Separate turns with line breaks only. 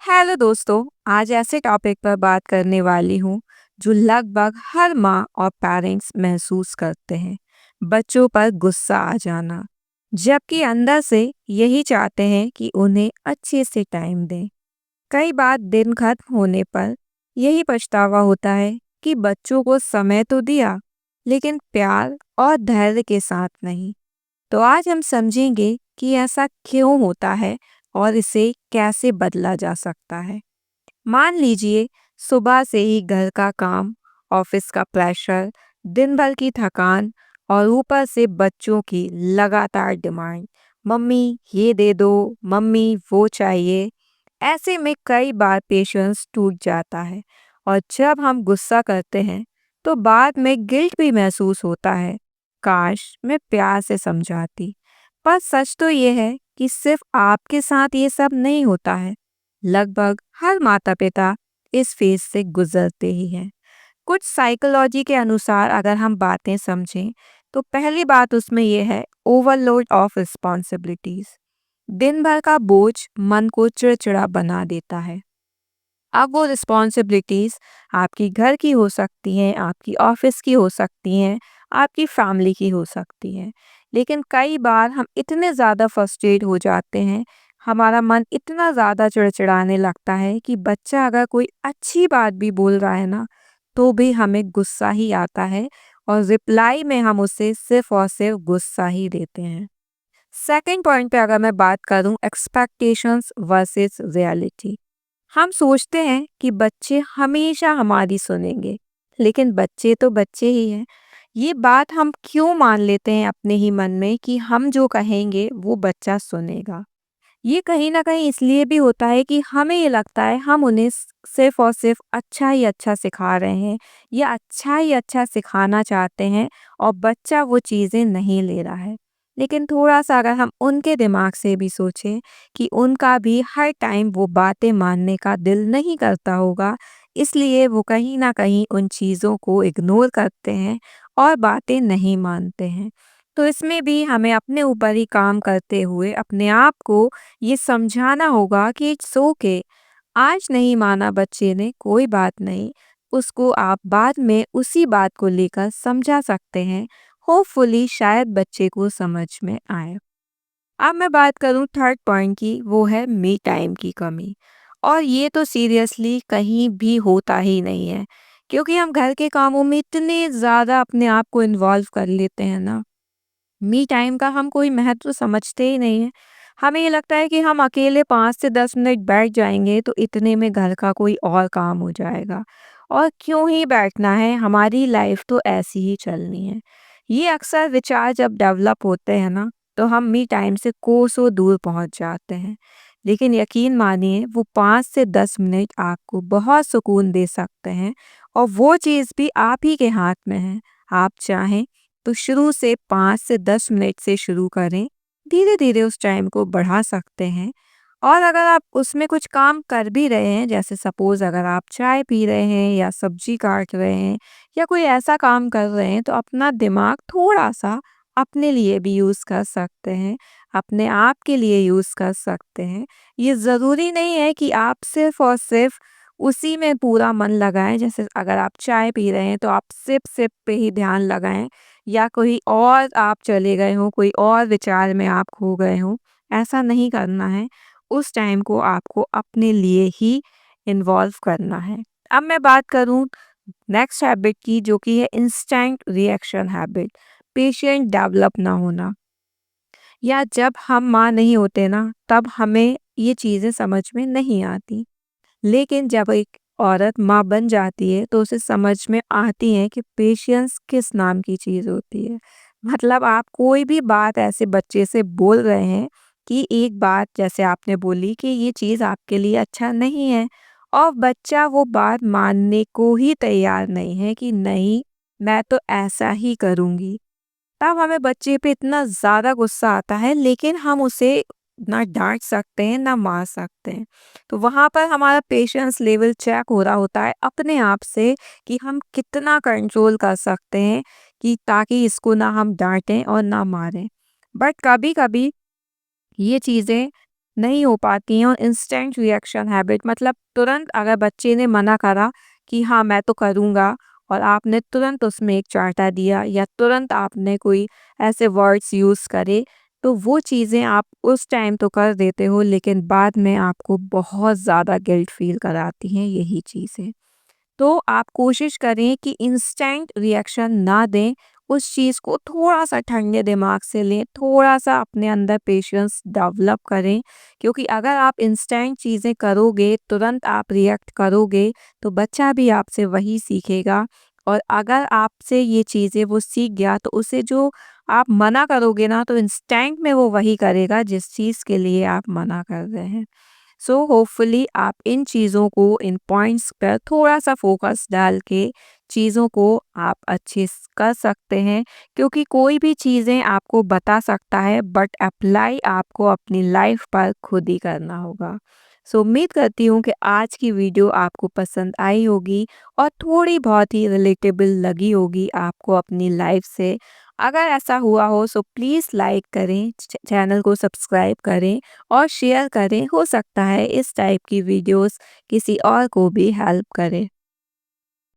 Hello दोस्तों। आज ऐसे टॉपिक पर बात करने वाली हूँ जो लगभग हर माँ और पेरेंट्स महसूस करते हैं। बच्चों पर गुस्सा आ जाना, जबकि अंदर से यही चाहते हैं कि उन्हें अच्छे से टाइम दें। कई बार दिन खत्म होने पर यही पछतावा होता है कि बच्चों को समय तो दिया, लेकिन प्यार और धैर्य के साथ नहीं। तो आज हम समझेंगे कि ऐसा क्यों होता है और इसे कैसे बदला जा सकता है। मान लीजिए, सुबह से ही घर का काम, ऑफिस का प्रेशर, दिन भर की थकान और ऊपर से बच्चों की लगातार डिमांड। मम्मी ये दे दो, मम्मी वो चाहिए। ऐसे में कई बार पेशेंस टूट जाता है और जब हम गुस्सा करते हैं तो बाद में गिल्ट भी महसूस होता है। काश मैं प्यार से समझाती। पर सच तो ये है कि सिर्फ आपके साथ ये सब नहीं होता है। लगभग हर माता पिता इस फेज से गुजरते ही हैं। कुछ साइकोलॉजी के अनुसार अगर हम बातें समझें तो पहली बात उसमें यह है ओवरलोड ऑफ रिस्पॉन्सिबिलिटीज। दिन भर का बोझ मन को चिड़चिड़ा बना देता है। अब वो रिस्पॉन्सिबिलिटीज आपकी घर की हो सकती हैं, आपकी ऑफिस की हो सकती हैं, आपकी फैमिली की हो सकती हैं। लेकिन कई बार हम इतने ज़्यादा फ्रस्ट्रेट हो जाते हैं, हमारा मन इतना ज़्यादा चिड़चिड़ाने लगता है कि बच्चा अगर कोई अच्छी बात भी बोल रहा है ना, तो भी हमें गुस्सा ही आता है और रिप्लाई में हम उसे सिर्फ और सिर्फ गुस्सा ही देते हैं। सेकंड पॉइंट पे अगर मैं बात करूं, एक्सपेक्टेशंस वर्सेस रियलिटी। हम सोचते हैं कि बच्चे हमेशा हमारी सुनेंगे, लेकिन बच्चे तो बच्चे ही हैं। ये बात हम क्यों मान लेते हैं अपने ही मन में कि हम जो कहेंगे वो बच्चा सुनेगा। ये कहीं ना कहीं इसलिए भी होता है कि हमें ये लगता है हम उन्हें सिर्फ और सिर्फ अच्छा ही अच्छा सिखा रहे हैं या अच्छा ही अच्छा सिखाना चाहते हैं, और बच्चा वो चीज़ें नहीं ले रहा है। लेकिन थोड़ा सा अगर हम उनके दिमाग से भी सोचें कि उनका भी हर टाइम वो बातें मानने का दिल नहीं करता होगा, इसलिए वो कहीं ना कहीं उन चीज़ों को इग्नोर करते हैं और बातें नहीं मानते हैं। तो इसमें भी हमें अपने ऊपर ही काम करते हुए अपने आप को ये समझाना होगा कि इट्स ओके। आज नहीं माना बच्चे ने, कोई बात नहीं। उसको आप बाद में उसी बात को लेकर समझा सकते हैं। होपफुली शायद बच्चे को समझ में आए। अब मैं बात करूं थर्ड पॉइंट की, वो है मी टाइम की कमी। और ये तो सीरियसली कहीं भी होता ही नहीं है, क्योंकि हम घर के कामों में इतने ज़्यादा अपने आप को इन्वॉल्व कर लेते हैं ना, मी टाइम का हम कोई महत्व समझते ही नहीं है। हमें ये लगता है कि हम अकेले 5 से 10 मिनट बैठ जाएंगे तो इतने में घर का कोई और काम हो जाएगा। और क्यों ही बैठना है, हमारी लाइफ तो ऐसी ही चलनी है। ये अक्सर विचार जब डेवलप होते हैं ना, तो हम मी टाइम से कोसों दूर पहुंच जाते हैं। लेकिन यकीन मानिए, वो 5 से 10 मिनट आपको बहुत सुकून दे सकते हैं, और वो चीज़ भी आप ही के हाथ में है। आप चाहें तो शुरू से 5 से 10 मिनट से शुरू करें, धीरे धीरे उस टाइम को बढ़ा सकते हैं। और अगर आप उसमें कुछ काम कर भी रहे हैं, जैसे सपोज़ अगर आप चाय पी रहे हैं या सब्जी काट रहे हैं या कोई ऐसा काम कर रहे हैं, तो अपना दिमाग थोड़ा-सा अपने लिए भी यूज़ कर सकते हैं, अपने आप के लिए यूज़ कर सकते हैं। ये ज़रूरी नहीं है कि आप सिर्फ़ और सिर्फ़ उसी में पूरा मन लगाएँ। जैसे अगर आप चाय पी रहे हैं, तो आप सिप-सिप पे ही ध्यान लगाएँ, या कोई और आप चले गए हों, कोई और विचार में आप खो गए हों, ऐसा नहीं करना है। उस टाइम को आपको अपने लिए ही इन्वॉल्व करना है। अब मैं बात करूँ नेक्स्ट हैबिट की, जो कि है instant reaction habit, patient develop ना होना। या जब हम माँ नहीं होते ना, तब हमें ये चीज़ें समझ में नहीं आती। लेकिन जब एक औरत माँ बन जाती है तो उसे समझ में आती है कि पेशेंस किस नाम की चीज़ होती है। मतलब आप कोई भी बात ऐसे बच्चे से बोल रहे हैं कि एक बात जैसे आपने बोली कि ये चीज़ आपके लिए अच्छा नहीं है, और बच्चा वो बात मानने को ही तैयार नहीं है कि नहीं, मैं तो ऐसा ही करूँगी। तब हमें बच्चे पे इतना ज़्यादा गुस्सा आता है, लेकिन हम उसे ना डांट सकते हैं ना मार सकते हैं। तो वहाँ पर हमारा पेशेंस लेवल चेक हो रहा होता है अपने आप से कि हम कितना कंट्रोल कर सकते हैं, कि ताकि इसको ना हम डांटें और ना मारें। बट कभी कभी ये चीज़ें नहीं हो पाती हैं। और इंस्टेंट रिएक्शन हैबिट मतलब तुरंत अगर बच्चे ने मना करा कि हाँ मैं तो करूँगा, और आपने तुरंत उसमें एक चांटा दिया या तुरंत आपने कोई ऐसे वर्ड्स यूज़ करे, तो वो चीज़ें आप उस टाइम तो कर देते हो लेकिन बाद में आपको बहुत ज़्यादा गिल्ट फील कराती हैं यही चीज़ें। तो आप कोशिश करें कि इंस्टेंट रिएक्शन ना दें, उस चीज़ को थोड़ा-सा ठंडे दिमाग से लें, थोड़ा-सा अपने अंदर पेशेंस डेवलप करें, क्योंकि अगर आप इंस्टेंट चीज़ें करोगे, तुरंत आप रिएक्ट करोगे, तो बच्चा भी आपसे वही सीखेगा। और अगर आपसे ये चीज़ें वो सीख गया, तो उसे जो आप मना करोगे ना, तो इंस्टेंट में वो वही करेगा जिस चीज़ के लिए आप मना कर रहे हैं। सो होपफुली आप इन चीज़ों को, इन पॉइंट्स पर थोड़ा सा फोकस डाल के चीज़ों को आप अच्छे कर सकते हैं, क्योंकि कोई भी चीज़ें आपको बता सकता है बट अप्लाई आपको अपनी लाइफ पर खुद ही करना होगा। सो उम्मीद करती हूँ कि आज की वीडियो आपको पसंद आई होगी और थोड़ी बहुत ही रिलेटेबल लगी होगी आपको अपनी लाइफ से। अगर ऐसा हुआ हो सो प्लीज़ लाइक करें, चैनल को सब्सक्राइब करें और शेयर करें। हो सकता है इस टाइप की वीडियोस किसी और को भी हेल्प करे।